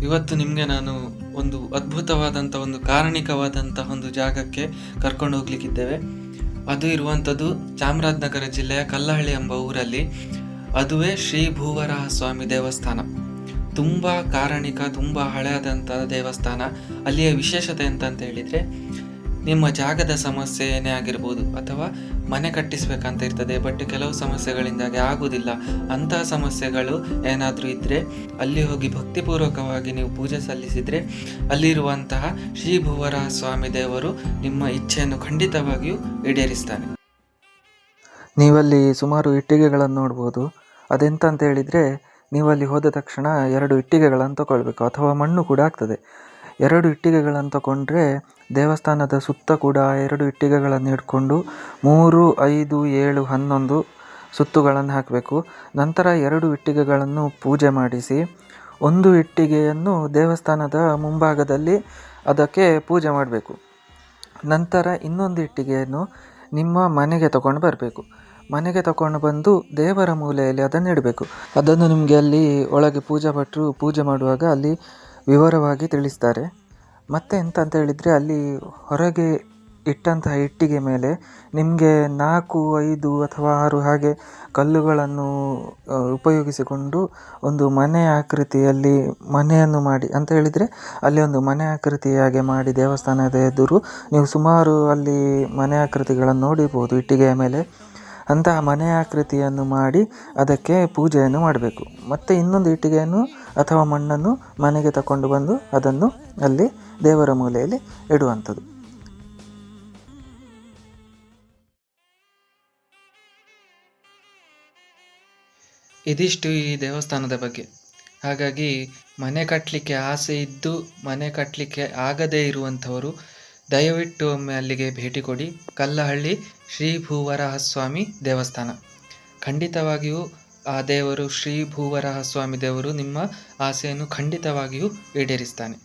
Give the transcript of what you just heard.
ಇವತ್ತು ನಿಮಗೆ ನಾನು ಒಂದು ಅದ್ಭುತವಾದಂಥ ಒಂದು ಕಾರಣಿಕವಾದಂತಹ ಒಂದು ಜಾಗಕ್ಕೆ ಕರ್ಕೊಂಡು ಹೋಗ್ಲಿಕ್ಕಿದ್ದೇವೆ. ಅದು ಇರುವಂಥದ್ದು ಚಾಮರಾಜನಗರ ಜಿಲ್ಲೆಯ ಕಲ್ಲಹಳ್ಳಿ ಎಂಬ ಊರಲ್ಲಿ. ಅದುವೇ ಶ್ರೀ ಭೂವರಾಹ ಸ್ವಾಮಿ ದೇವಸ್ಥಾನ. ತುಂಬ ಕಾರಣಿಕ, ತುಂಬ ಹಳೆಯಾದಂಥ ದೇವಸ್ಥಾನ. ಅಲ್ಲಿಯ ವಿಶೇಷತೆ ಎಂತಂತ ಹೇಳಿದರೆ, ನಿಮ್ಮ ಜಾಗದ ಸಮಸ್ಯೆ ಏನೇ ಆಗಿರ್ಬೋದು, ಅಥವಾ ಮನೆ ಕಟ್ಟಿಸ್ಬೇಕಂತ ಇರ್ತದೆ, ಬಟ್ ಕೆಲವು ಸಮಸ್ಯೆಗಳಿಂದಾಗಿ ಆಗುವುದಿಲ್ಲ. ಅಂತಹ ಸಮಸ್ಯೆಗಳು ಏನಾದರೂ ಇದ್ದರೆ ಅಲ್ಲಿ ಹೋಗಿ ಭಕ್ತಿಪೂರ್ವಕವಾಗಿ ನೀವು ಪೂಜೆ ಸಲ್ಲಿಸಿದರೆ ಅಲ್ಲಿರುವಂತಹ ಶ್ರೀ ಭೂವರಾಹ ಸ್ವಾಮಿ ದೇವರು ನಿಮ್ಮ ಇಚ್ಛೆಯನ್ನು ಖಂಡಿತವಾಗಿಯೂ ಈಡೇರಿಸ್ತಾನೆ. ನೀವಲ್ಲಿ ಸುಮಾರು ಇಟ್ಟಿಗೆಗಳನ್ನು ನೋಡ್ಬೋದು. ಅದೆಂತಂತ ಹೇಳಿದರೆ, ನೀವಲ್ಲಿ ಹೋದ ತಕ್ಷಣ 2 ಇಟ್ಟಿಗೆಗಳನ್ನು ತಗೊಳ್ಬೇಕು, ಅಥವಾ ಮಣ್ಣು ಕೂಡ ಆಗ್ತದೆ. 2 ಇಟ್ಟಿಗೆಗಳನ್ನು ತಗೊಂಡ್ರೆ ದೇವಸ್ಥಾನದ ಸುತ್ತ ಕೂಡ 2 ಇಟ್ಟಿಗೆಗಳನ್ನು ಹಿಡ್ಕೊಂಡು 3, 5, 7, 11 ಸುತ್ತುಗಳನ್ನು ಹಾಕಬೇಕು. ನಂತರ 2 ಇಟ್ಟಿಗೆಗಳನ್ನು ಪೂಜೆ ಮಾಡಿಸಿ, ಒಂದು ಇಟ್ಟಿಗೆಯನ್ನು ದೇವಸ್ಥಾನದ ಮುಂಭಾಗದಲ್ಲಿ ಅದಕ್ಕೆ ಪೂಜೆ ಮಾಡಬೇಕು. ನಂತರ ಇನ್ನೊಂದು ಇಟ್ಟಿಗೆಯನ್ನು ನಿಮ್ಮ ಮನೆಗೆ ತಗೊಂಡು ಬರಬೇಕು. ಮನೆಗೆ ತಗೊಂಡು ಬಂದು ದೇವರ ಮೂಲೆಯಲ್ಲಿ ಅದನ್ನು ಇಡಬೇಕು. ಅದನ್ನು ನಿಮಗೆ ಅಲ್ಲಿ ಒಳಗೆ ಪೂಜಾ ಭಟ್ರು ಪೂಜೆ ಮಾಡುವಾಗ ಅಲ್ಲಿ ವಿವರವಾಗಿ ತಿಳಿಸ್ತಾರೆ. ಮತ್ತು ಎಂತ ಹೇಳಿದರೆ, ಅಲ್ಲಿ ಹೊರಗೆ ಇಟ್ಟಂತಹ ಇಟ್ಟಿಗೆ ಮೇಲೆ ನಿಮಗೆ 4, 5 ಅಥವಾ 6 ಹಾಗೆ ಕಲ್ಲುಗಳನ್ನು ಉಪಯೋಗಿಸಿಕೊಂಡು ಒಂದು ಮನೆ ಆಕೃತಿಯಲ್ಲಿ ಮನೆಯನ್ನು ಮಾಡಿ ಅಂತ ಹೇಳಿದರೆ, ಅಲ್ಲಿ ಒಂದು ಮನೆ ಆಕೃತಿಯಾಗಿ ಮಾಡಿ ದೇವಸ್ಥಾನದ ಎದುರು ನೀವು ಸುಮಾರು ಅಲ್ಲಿ ಮನೆ ಆಕೃತಿಗಳನ್ನು ನೋಡಿರ್ಬೋದು ಇಟ್ಟಿಗೆಯ ಮೇಲೆ. ಅಂತಹ ಮನೆ ಆಕೃತಿಯನ್ನು ಮಾಡಿ ಅದಕ್ಕೆ ಪೂಜೆಯನ್ನು ಮಾಡಬೇಕು. ಮತ್ತು ಇನ್ನೊಂದು ಇಟ್ಟಿಗೆಯನ್ನು ಅಥವಾ ಮಣ್ಣನ್ನು ಮನೆಗೆ ತಗೊಂಡು ಬಂದು ಅದನ್ನು ಅಲ್ಲಿ ದೇವರ ಮೂಲೆಯಲ್ಲಿ ಇಡುವಂಥದ್ದು. ಇದಿಷ್ಟು ಈ ದೇವಸ್ಥಾನದ ಬಗ್ಗೆ. ಹಾಗಾಗಿ ಮನೆ ಕಟ್ಟಲಿಕ್ಕೆ ಆಸೆ ಇದ್ದು ಮನೆ ಕಟ್ಟಲಿಕ್ಕೆ ಆಗದೇ ಇರುವಂಥವರು ದಯವಿಟ್ಟು ಒಮ್ಮೆ ಅಲ್ಲಿಗೆ ಭೇಟಿ ಕೊಡಿ. ಕಲ್ಲಹಳ್ಳಿ ಶ್ರೀ ಭೂವರಾಹ ಸ್ವಾಮಿ ದೇವಸ್ಥಾನ. ಖಂಡಿತವಾಗಿಯೂ ಆ ದೇವರು ಶ್ರೀ ಭೂವರಾಹ ಸ್ವಾಮಿ ದೇವರು ನಿಮ್ಮ ಆಸೆಯನ್ನು ಖಂಡಿತವಾಗಿಯೂ ಈಡೇರಿಸ್ತಾನೆ.